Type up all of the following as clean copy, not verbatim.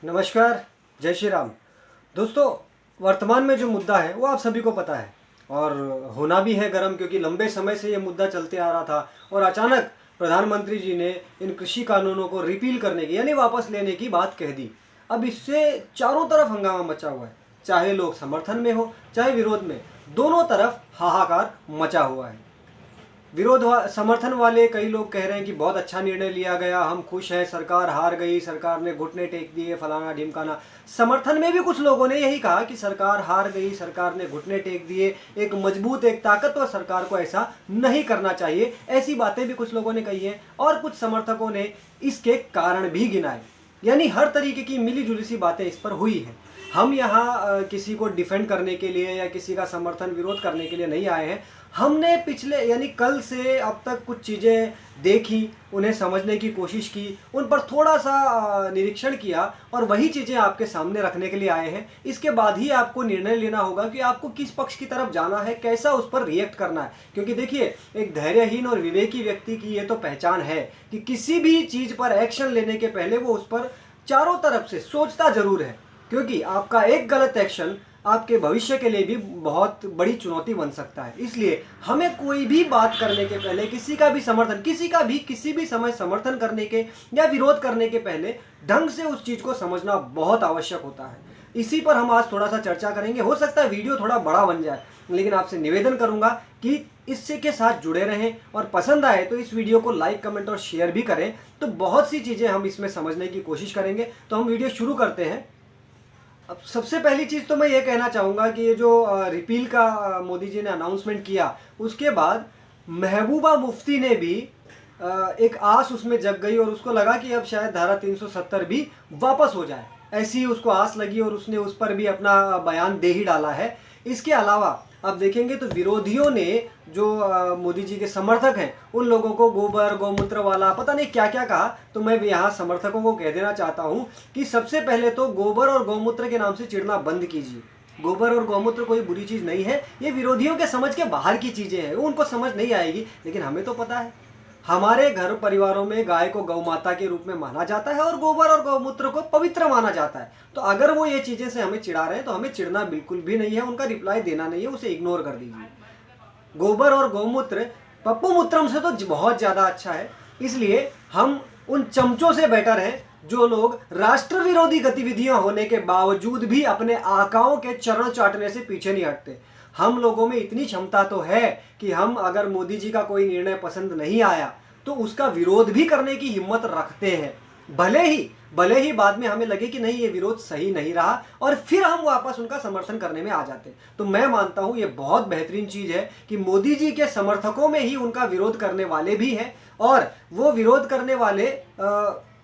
नमस्कार, जय श्री राम। दोस्तों, वर्तमान में जो मुद्दा है वो आप सभी को पता है और होना भी है गर्म, क्योंकि लंबे समय से ये मुद्दा चलते आ रहा था और अचानक प्रधानमंत्री जी ने इन कृषि कानूनों को रिपील करने की यानी वापस लेने की बात कह दी। अब इससे चारों तरफ हंगामा मचा हुआ है, चाहे लोग समर्थन में हो चाहे विरोध में, दोनों तरफ हाहाकार मचा हुआ है। समर्थन वाले कई लोग कह रहे हैं कि बहुत अच्छा निर्णय लिया गया, हम खुश हैं, सरकार हार गई, सरकार ने घुटने टेक दिए, फलाना ढिमकाना। समर्थन में भी कुछ लोगों ने यही कहा कि सरकार हार गई, सरकार ने घुटने टेक दिए, एक मजबूत एक ताकतवर सरकार को ऐसा नहीं करना चाहिए, ऐसी बातें भी कुछ लोगों ने कही हैं। और कुछ समर्थकों ने इसके कारण भी गिनाए, यानी हर तरीके की मिली जुली सी बातें इस पर हुई हैं। हम यहाँ किसी को डिफेंड करने के लिए या किसी का समर्थन विरोध करने के लिए नहीं आए हैं। हमने पिछले यानी कल से अब तक कुछ चीज़ें देखी, उन्हें समझने की कोशिश की, उन पर थोड़ा सा निरीक्षण किया और वही चीज़ें आपके सामने रखने के लिए आए हैं। इसके बाद ही आपको निर्णय लेना होगा कि आपको किस पक्ष की तरफ जाना है, कैसा उस पर रिएक्ट करना है। क्योंकि देखिए, एक धैर्यहीन और विवेकी व्यक्ति की ये तो पहचान है कि किसी भी चीज़ पर एक्शन लेने के पहले वो उस पर चारों तरफ से सोचता ज़रूर है, क्योंकि आपका एक गलत एक्शन आपके भविष्य के लिए भी बहुत बड़ी चुनौती बन सकता है। इसलिए हमें कोई भी बात करने के पहले, किसी का भी समर्थन, किसी भी समय समर्थन करने के या विरोध करने के पहले ढंग से उस चीज़ को समझना बहुत आवश्यक होता है। इसी पर हम आज थोड़ा सा चर्चा करेंगे। हो सकता है वीडियो थोड़ा बड़ा बन जाए, लेकिन आपसे निवेदन करूंगा कि इससे के साथ जुड़े रहें और पसंद आए तो इस वीडियो को लाइक, कमेंट और शेयर भी करें। तो बहुत सी चीज़ें हम इसमें समझने की कोशिश करेंगे। तो हम वीडियो शुरू करते हैं। अब सबसे पहली चीज़ तो मैं ये कहना चाहूँगा कि ये जो रिपील का मोदी जी ने अनाउंसमेंट किया, उसके बाद महबूबा मुफ्ती ने भी एक आस उसमें जग गई और उसको लगा कि अब शायद धारा 370 भी वापस हो जाए। ऐसी ही उसको आस लगी और उसने उस पर भी अपना बयान दे ही डाला है। इसके अलावा अब देखेंगे तो विरोधियों ने, जो मोदी जी के समर्थक हैं, उन लोगों को गोबर गौमूत्र वाला पता नहीं क्या क्या कहा। तो मैं भी यहाँ समर्थकों को कह देना चाहता हूँ कि सबसे पहले तो गोबर और गौमूत्र के नाम से चिढ़ना बंद कीजिए। गोबर और गौमूत्र कोई बुरी चीज़ नहीं है, ये विरोधियों के समझ के बाहर की चीज़ें हैं, उनको समझ नहीं आएगी, लेकिन हमें तो पता है। हमारे घर परिवारों में गाय को गौ माता के रूप में माना जाता है और गोबर और गौमूत्र को पवित्र माना जाता है। तो अगर वो ये चीज़ें से हमें चिढ़ा रहे हैं तो हमें चिढ़ना बिल्कुल भी नहीं है, उनका रिप्लाई देना नहीं है, उसे इग्नोर कर दीजिए। गोबर और गौमूत्र पप्पू मूत्रम से तो बहुत ज़्यादा अच्छा है। इसलिए हम उन चमचों से बेटर हैं जो लोग राष्ट्र विरोधी गतिविधियां होने के बावजूद भी अपने आकाओं के चरण चाटने से पीछे नहीं हटते। हम लोगों में इतनी क्षमता तो है कि हम अगर मोदी जी का कोई निर्णय पसंद नहीं आया तो उसका विरोध भी करने की हिम्मत रखते हैं, भले ही बाद में हमें लगे कि नहीं, ये विरोध सही नहीं रहा, और फिर हम वापस उनका समर्थन करने में आ जाते हैं। तो मैं मानता हूं ये बहुत बेहतरीन चीज़ है कि मोदी जी के समर्थकों में ही उनका विरोध करने वाले भी हैं, और वो विरोध करने वाले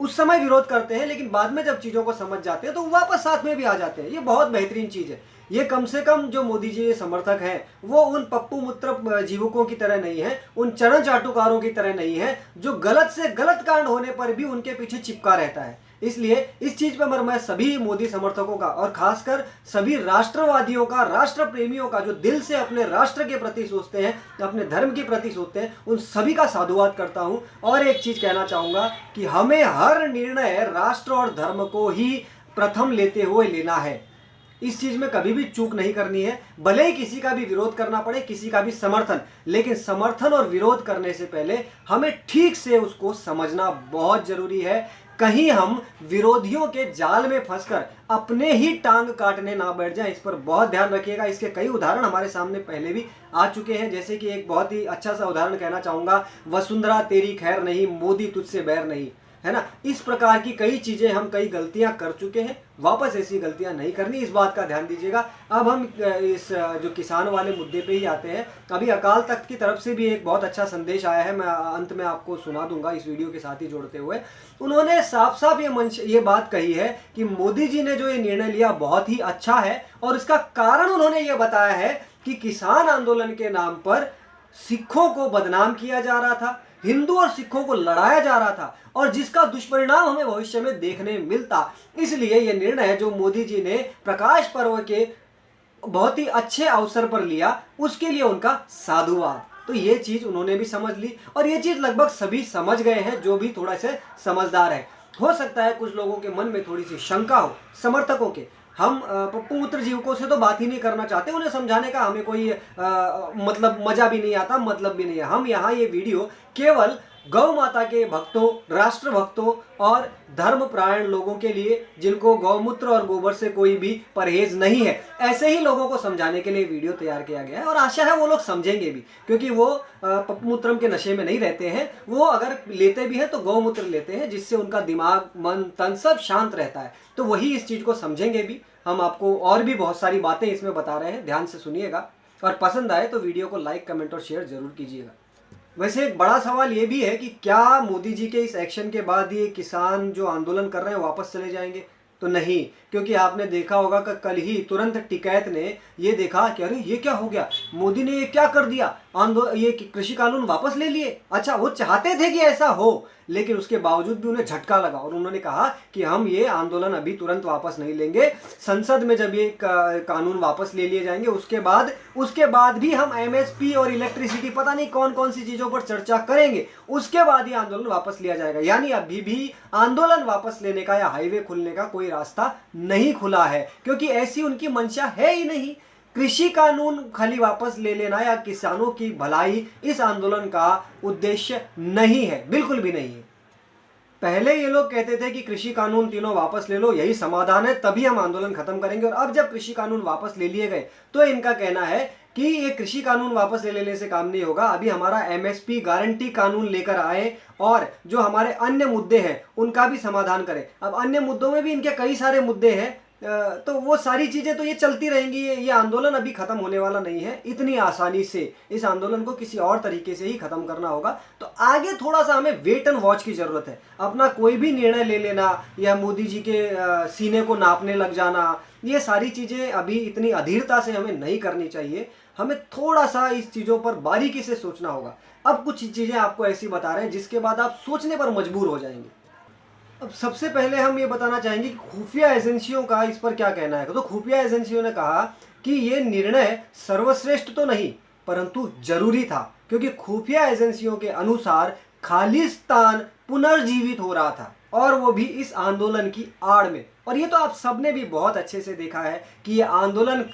उस समय विरोध करते हैं, लेकिन बाद में जब चीज़ों को समझ जाते हैं तो वापस साथ में भी आ जाते हैं। ये बहुत बेहतरीन चीज़ है। ये कम से कम जो मोदी जी के समर्थक हैं वो उन पप्पू मूत्र जीवकों की तरह नहीं है, उन चरण चाटुकारों की तरह नहीं है जो गलत से गलत कांड होने पर भी उनके पीछे चिपका रहता है। इसलिए इस चीज़ पर मैं सभी मोदी समर्थकों का और खासकर सभी राष्ट्रवादियों का, राष्ट्र प्रेमियों का, जो दिल से अपने राष्ट्र के प्रति सोचते हैं, अपने धर्म के प्रति सोचते हैं, उन सभी का साधुवाद करता हूं। और एक चीज़ कहना चाहूँगा कि हमें हर निर्णय राष्ट्र और धर्म को ही प्रथम लेते हुए लेना है। इस चीज़ में कभी भी चूक नहीं करनी है, भले ही किसी का भी विरोध करना पड़े, किसी का भी समर्थन, लेकिन समर्थन और विरोध करने से पहले हमें ठीक से उसको समझना बहुत जरूरी है। कहीं हम विरोधियों के जाल में फंसकर अपने ही टांग काटने ना बैठ जाएं, इस पर बहुत ध्यान रखिएगा। इसके कई उदाहरण हमारे सामने पहले भी आ चुके हैं, जैसे कि एक बहुत ही अच्छा सा उदाहरण कहना चाहूँगा, वसुंधरा तेरी खैर नहीं, मोदी तुझसे बैर नहीं, है ना। इस प्रकार की कई चीज़ें, हम कई गलतियां कर चुके हैं, वापस ऐसी गलतियां नहीं करनी, इस बात का ध्यान दीजिएगा। अब हम इस जो किसान वाले मुद्दे पे ही आते हैं। अभी अकाल तख्त की तरफ से भी एक बहुत अच्छा संदेश आया है, मैं अंत में आपको सुना दूंगा इस वीडियो के साथ ही जोड़ते हुए। उन्होंने साफ साफ ये बात कही है कि मोदी जी ने जो ये निर्णय लिया बहुत ही अच्छा है, और इसका कारण उन्होंने ये बताया है कि किसान आंदोलन के नाम पर सिखों को बदनाम किया जा रहा था, हिंदू और सिखों को लड़ाया जा रहा था, और जिसका दुष्परिणाम हमें भविष्य में देखने मिलता। इसलिए यह निर्णय जो मोदी जी ने प्रकाश पर्व के बहुत ही अच्छे अवसर पर लिया, उसके लिए उनका साधुवाद। तो ये चीज उन्होंने भी समझ ली, और ये चीज लगभग सभी समझ गए हैं जो भी थोड़ा से समझदार है। हो सकता है कुछ लोगों के मन में थोड़ी सी शंका हो, समर्थकों के। हम पप्पू मित्र जीवकों से तो बात ही नहीं करना चाहते, उन्हें समझाने का हमें कोई मतलब मजा भी नहीं आता, मतलब भी नहीं है। हम यहाँ ये वीडियो केवल गौ माता के भक्तों, राष्ट्र भक्तों और धर्मपरायण लोगों के लिए, जिनको गौमूत्र और गोबर से कोई भी परहेज नहीं है, ऐसे ही लोगों को समझाने के लिए वीडियो तैयार किया गया है। और आशा है वो लोग समझेंगे भी, क्योंकि वो पप्पमूत्रम के नशे में नहीं रहते हैं। वो अगर लेते भी हैं तो गौमूत्र लेते हैं, जिससे उनका दिमाग, मन, तन सब शांत रहता है। तो वही इस चीज़ को समझेंगे भी। हम आपको और भी बहुत सारी बातें इसमें बता रहे हैं, ध्यान से सुनिएगा। और पसंद आए तो वीडियो को लाइक, कमेंट और शेयर जरूर कीजिएगा। वैसे एक बड़ा सवाल ये भी है कि क्या मोदी जी के इस एक्शन के बाद ये किसान जो आंदोलन कर रहे हैं वापस चले जाएंगे? तो नहीं, क्योंकि आपने देखा होगा कि कल ही तुरंत टिकैत ने ये देखा कि अरे ये क्या हो गया, मोदी ने ये क्या कर दिया, ये कृषि कानून वापस ले लिए। अच्छा, वो चाहते थे कि ऐसा हो, लेकिन उसके बावजूद भी उन्हें झटका लगा और उन्होंने कहा कि हम ये आंदोलन अभी तुरंत वापस नहीं लेंगे। संसद में जब ये कानून वापस ले लिए जाएंगे उसके बाद भी हम एमएसपी और इलेक्ट्रिसिटी, पता नहीं कौन कौन सी चीज़ों पर चर्चा करेंगे, उसके बाद ये आंदोलन वापस लिया जाएगा। यानी अभी भी आंदोलन वापस लेने का या हाईवे खुलने का कोई रास्ता नहीं खुला है, क्योंकि ऐसी उनकी मंशा है ही नहीं। कृषि कानून खाली वापस ले लेना या किसानों की भलाई इस आंदोलन का उद्देश्य नहीं है, बिल्कुल भी नहीं है। पहले ये लोग कहते थे कि कृषि कानून तीनों वापस ले लो, यही समाधान है, तभी हम आंदोलन खत्म करेंगे। और अब जब कृषि कानून वापस ले लिए गए तो इनका कहना है कि ये कृषि कानून वापस ले लेने से काम नहीं होगा, अभी हमारा एमएसपी गारंटी कानून लेकर आए और जो हमारे अन्य मुद्दे हैं उनका भी समाधान करें। अब अन्य मुद्दों में भी इनके कई सारे मुद्दे हैं, तो वो सारी चीज़ें तो ये चलती रहेंगी। ये आंदोलन अभी ख़त्म होने वाला नहीं है इतनी आसानी से। इस आंदोलन को किसी और तरीके से ही ख़त्म करना होगा। तो आगे थोड़ा सा हमें वेट एंड वॉच की ज़रूरत है। अपना कोई भी निर्णय ले लेना या मोदी जी के सीने को नापने लग जाना, ये सारी चीज़ें अभी इतनी अधीरता से हमें नहीं करनी चाहिए। हमें थोड़ा सा इस चीज़ों पर बारीकी से सोचना होगा। अब कुछ चीज़ें आपको ऐसी बता रहे हैं जिसके बाद आप सोचने पर मजबूर हो जाएंगे। अब सबसे पहले हम ये बताना चाहेंगे कि खुफिया एजेंसियों का इस पर क्या कहना है। तो खुफिया एजेंसियों ने कहा कि ये निर्णय सर्वश्रेष्ठ तो नहीं परंतु जरूरी था, क्योंकि खुफिया एजेंसियों के अनुसार खालिस्तान पुनर्जीवित हो रहा था, और वो भी इस आंदोलन की आड़ में। और ये तो आप सबने भी बहुत अच्छे से देखा है कि ये आंदोलन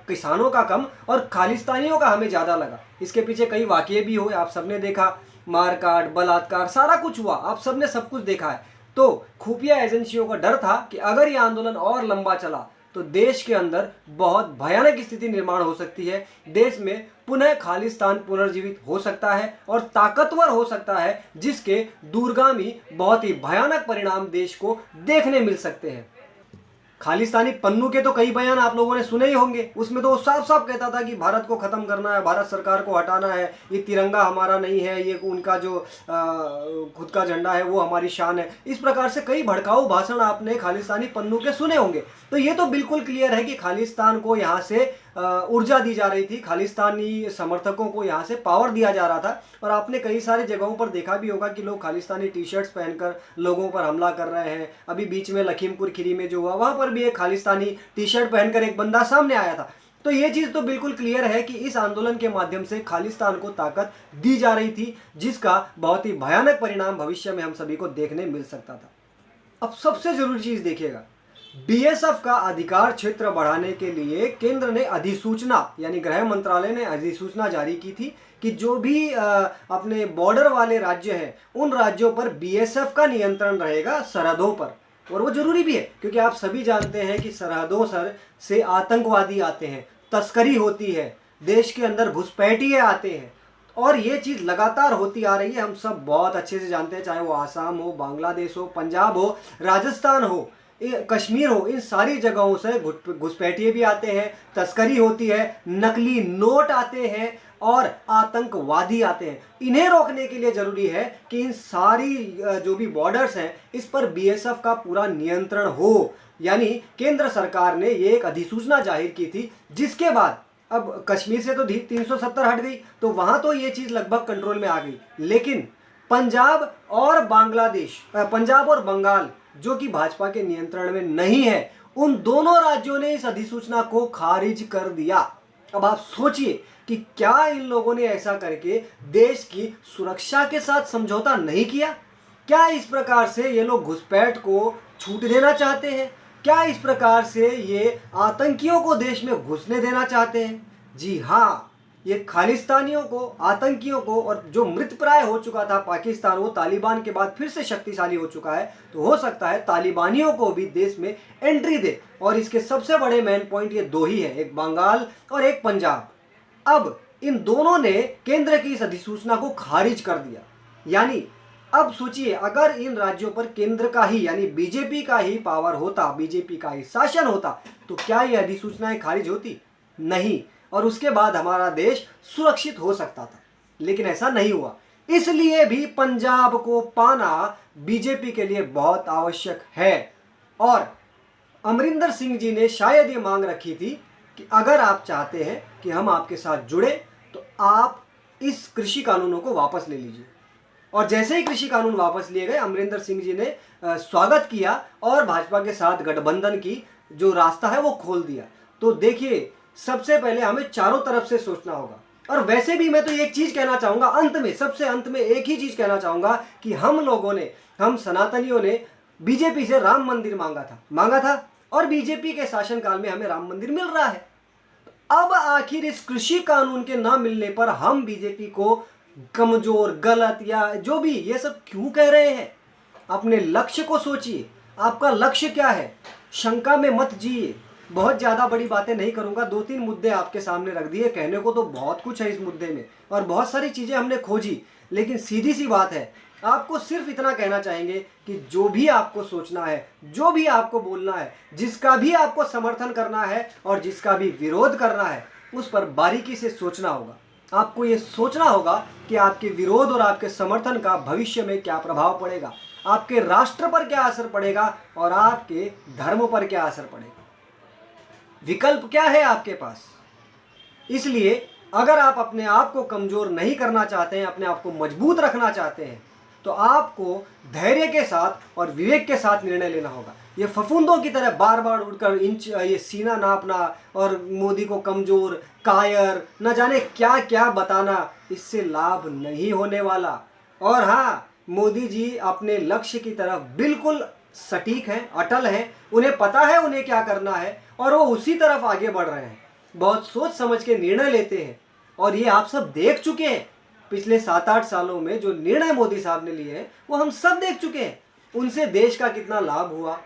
किसानों का कम और खालिस्तानियों का हमें ज़्यादा लगा। इसके पीछे कई वाक़ये भी हुए, आप सबने देखा, मारकाट, बलात्कार, सारा कुछ हुआ, आप सबने सब कुछ देखा है। तो खुफिया एजेंसियों का डर था कि अगर ये आंदोलन और लंबा चला तो देश के अंदर बहुत भयानक स्थिति निर्माण हो सकती है। देश में पुनः खालिस्तान पुनर्जीवित हो सकता है और ताकतवर हो सकता है, जिसके दूरगामी बहुत ही भयानक परिणाम देश को देखने मिल सकते हैं। खालिस्तानी पन्नू के तो कई बयान आप लोगों ने सुने ही होंगे। उसमें तो वो साफ साफ कहता था कि भारत को ख़त्म करना है, भारत सरकार को हटाना है, ये तिरंगा हमारा नहीं है, ये उनका जो खुद का झंडा है वो हमारी शान है। इस प्रकार से कई भड़काऊ भाषण आपने खालिस्तानी पन्नू के सुने होंगे। तो ये तो बिल्कुल क्लियर है कि खालिस्तान को यहाँ से ऊर्जा दी जा रही थी, खालिस्तानी समर्थकों को यहाँ से पावर दिया जा रहा था। और आपने कई सारे जगहों पर देखा भी होगा कि लोग खालिस्तानी टी शर्ट्स पहनकर लोगों पर हमला कर रहे हैं। अभी बीच में लखीमपुर खीरी में जो हुआ, वहाँ पर भी एक खालिस्तानी टी शर्ट पहनकर एक बंदा सामने आया था। तो ये चीज़ तो बिल्कुल क्लियर है कि इस आंदोलन के माध्यम से खालिस्तान को ताकत दी जा रही थी, जिसका बहुत ही भयानक परिणाम भविष्य में हम सभी को देखने मिल सकता था। अब सबसे जरूरी चीज़ देखिएगा, बीएसएफ का अधिकार क्षेत्र बढ़ाने के लिए केंद्र ने अधिसूचना, यानी गृह मंत्रालय ने अधिसूचना जारी की थी कि जो भी अपने बॉर्डर वाले राज्य हैं उन राज्यों पर बीएसएफ का नियंत्रण रहेगा सरहदों पर। और वो जरूरी भी है, क्योंकि आप सभी जानते हैं कि सरहदों से आतंकवादी आते हैं, तस्करी होती है, देश के अंदर घुसपैठिए आते हैं, और ये चीज़ लगातार होती आ रही है। हम सब बहुत अच्छे से जानते हैं, चाहे वो आसाम हो, बांग्लादेश हो, पंजाब हो, राजस्थान हो, कश्मीर हो, इन सारी जगहों से घुसपैठिए भी आते हैं, तस्करी होती है, नकली नोट आते हैं और आतंकवादी आते हैं। इन्हें रोकने के लिए ज़रूरी है कि इन सारी जो भी बॉर्डर्स हैं इस पर बीएसएफ का पूरा नियंत्रण हो। यानी केंद्र सरकार ने ये एक अधिसूचना जाहिर की थी, जिसके बाद अब कश्मीर से तो 370 हट गई, तो वहाँ तो ये चीज़ लगभग कंट्रोल में आ गई। लेकिन पंजाब और बंगाल जो कि भाजपा के नियंत्रण में नहीं है, उन दोनों राज्यों ने इस अधिसूचना को खारिज कर दिया। अब आप सोचिए कि क्या इन लोगों ने ऐसा करके देश की सुरक्षा के साथ समझौता नहीं किया? क्या इस प्रकार से ये लोग घुसपैठ को छूट देना चाहते हैं? क्या इस प्रकार से ये आतंकियों को देश में घुसने देना चाहते हैं? जी हाँ, ये खालिस्तानियों को, आतंकियों को, और जो मृतप्राय हो चुका था पाकिस्तान, वो तालिबान के बाद फिर से शक्तिशाली हो चुका है, तो हो सकता है तालिबानियों को भी देश में एंट्री दे। और इसके सबसे बड़े मेन पॉइंट ये दो ही है, एक बंगाल और एक पंजाब। अब इन दोनों ने केंद्र की इस अधिसूचना को खारिज कर दिया। यानी अब सोचिए, अगर इन राज्यों पर केंद्र का ही यानी बीजेपी का ही पावर होता, बीजेपी का ही शासन होता, तो क्या ये अधिसूचनाएं खारिज होती? नहीं। और उसके बाद हमारा देश सुरक्षित हो सकता था, लेकिन ऐसा नहीं हुआ। इसलिए भी पंजाब को पाना बीजेपी के लिए बहुत आवश्यक है। और अमरिंदर सिंह जी ने शायद ये मांग रखी थी कि अगर आप चाहते हैं कि हम आपके साथ जुड़े, तो आप इस कृषि कानूनों को वापस ले लीजिए। और जैसे ही कृषि कानून वापस लिए गए, अमरिंदर सिंह जी ने स्वागत किया और भाजपा के साथ गठबंधन की जो रास्ता है वो खोल दिया। तो देखिए, सबसे पहले हमें चारों तरफ से सोचना होगा। और वैसे भी मैं तो एक चीज कहना चाहूंगा अंत में, सबसे अंत में एक ही चीज कहना चाहूंगा कि हम लोगों ने, हम सनातनियों ने बीजेपी से राम मंदिर मांगा था और बीजेपी के शासनकाल में हमें राम मंदिर मिल रहा है। अब आखिर इस कृषि कानून के ना मिलने पर हम बीजेपी को कमजोर, गलत या जो भी ये सब क्यों कह रहे हैं? अपने लक्ष्य को सोचिए, आपका लक्ष्य क्या है? शंका में मत जिए। बहुत ज़्यादा बड़ी बातें नहीं करूंगा, 2-3 मुद्दे आपके सामने रख दिए। कहने को तो बहुत कुछ है इस मुद्दे में और बहुत सारी चीज़ें हमने खोजी, लेकिन सीधी सी बात है, आपको सिर्फ इतना कहना चाहेंगे कि जो भी आपको सोचना है, जो भी आपको बोलना है, जिसका भी आपको समर्थन करना है और जिसका भी विरोध करना है, उस पर बारीकी से सोचना होगा। आपको ये सोचना होगा कि आपके विरोध और आपके समर्थन का भविष्य में क्या प्रभाव पड़ेगा, आपके राष्ट्र पर क्या असर पड़ेगा और आपके धर्म पर क्या असर पड़ेगा। विकल्प क्या है आपके पास? इसलिए अगर आप अपने आप को कमजोर नहीं करना चाहते हैं, अपने आप को मजबूत रखना चाहते हैं, तो आपको धैर्य के साथ और विवेक के साथ निर्णय लेना होगा। ये फफूंदों की तरह बार बार उड़कर ये सीना नापना और मोदी को कमजोर, कायर, न जाने क्या क्या बताना, इससे लाभ नहीं होने वाला। और हाँ, मोदी जी अपने लक्ष्य की तरफ बिल्कुल सटीक हैं, अटल हैं, उन्हें पता है उन्हें क्या करना है और वो उसी तरफ आगे बढ़ रहे हैं। बहुत सोच समझ के निर्णय लेते हैं और ये आप सब देख चुके हैं। पिछले 7-8 सालों में जो निर्णय मोदी साहब ने लिए हैं वो हम सब देख चुके हैं। उनसे देश का कितना लाभ हुआ।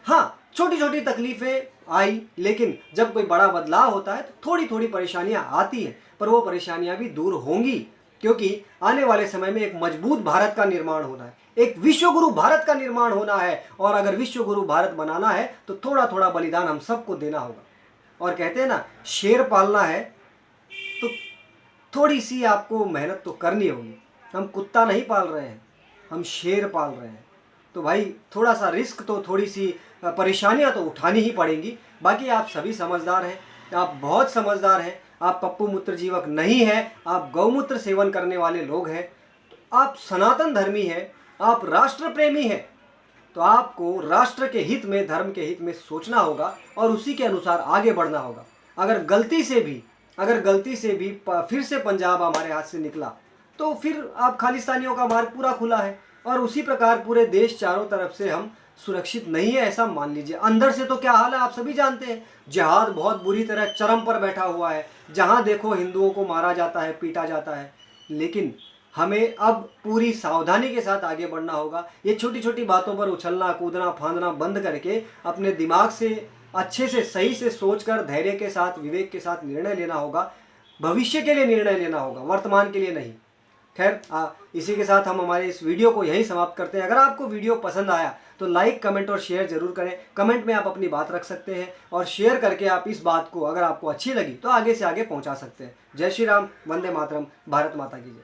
हाँ, छोटी छोटी तकलीफें आई, लेकिन जब कोई बड़ा बदलाव होता है तो थोड़ी थोड़ी परेशानियां आती हैं, पर वो परेशानियां भी दूर होंगी, क्योंकि आने वाले समय में एक मजबूत भारत का निर्माण होना है, एक विश्वगुरु भारत का निर्माण होना है। और अगर विश्वगुरु भारत बनाना है तो थोड़ा थोड़ा बलिदान हम सबको देना होगा। और कहते हैं ना, शेर पालना है तो थोड़ी सी आपको मेहनत तो करनी होगी। हम कुत्ता नहीं पाल रहे हैं, हम शेर पाल रहे हैं। तो भाई थोड़ा सा रिस्क तो, थोड़ी सी परेशानियां तो उठानी ही पड़ेंगी। बाकी आप सभी समझदार हैं, आप बहुत समझदार हैं, आप पप्पू मूत्र जीवक नहीं हैं, आप गौमूत्र सेवन करने वाले लोग हैं, तो आप सनातन धर्मी हैं, आप राष्ट्र प्रेमी हैं। तो आपको राष्ट्र के हित में, धर्म के हित में सोचना होगा और उसी के अनुसार आगे बढ़ना होगा। अगर गलती से भी फिर से पंजाब हमारे हाथ से निकला तो फिर आप खालिस्तानियों का मार्ग पूरा खुला है। और उसी प्रकार पूरे देश चारों तरफ से हम सुरक्षित नहीं है, ऐसा मान लीजिए। अंदर से तो क्या हाल है आप सभी जानते हैं, जिहाद बहुत बुरी तरह चरम पर बैठा हुआ है। जहां देखो हिंदुओं को मारा जाता है, पीटा जाता है। लेकिन हमें अब पूरी सावधानी के साथ आगे बढ़ना होगा। ये छोटी छोटी बातों पर उछलना कूदना फांदना बंद करके अपने दिमाग से अच्छे से, सही से सोचकर, धैर्य के साथ, विवेक के साथ निर्णय लेना होगा। भविष्य के लिए निर्णय लेना होगा, वर्तमान के लिए नहीं। खैर, इसी के साथ हम हमारे इस वीडियो को यहीं समाप्त करते हैं। अगर आपको वीडियो पसंद आया तो लाइक, कमेंट और शेयर जरूर करें। कमेंट में आप अपनी बात रख सकते हैं और शेयर करके आप इस बात को, अगर आपको अच्छी लगी तो आगे से आगे पहुंचा सकते हैं। जय श्री राम, वंदे मातरम, भारत माता की जय।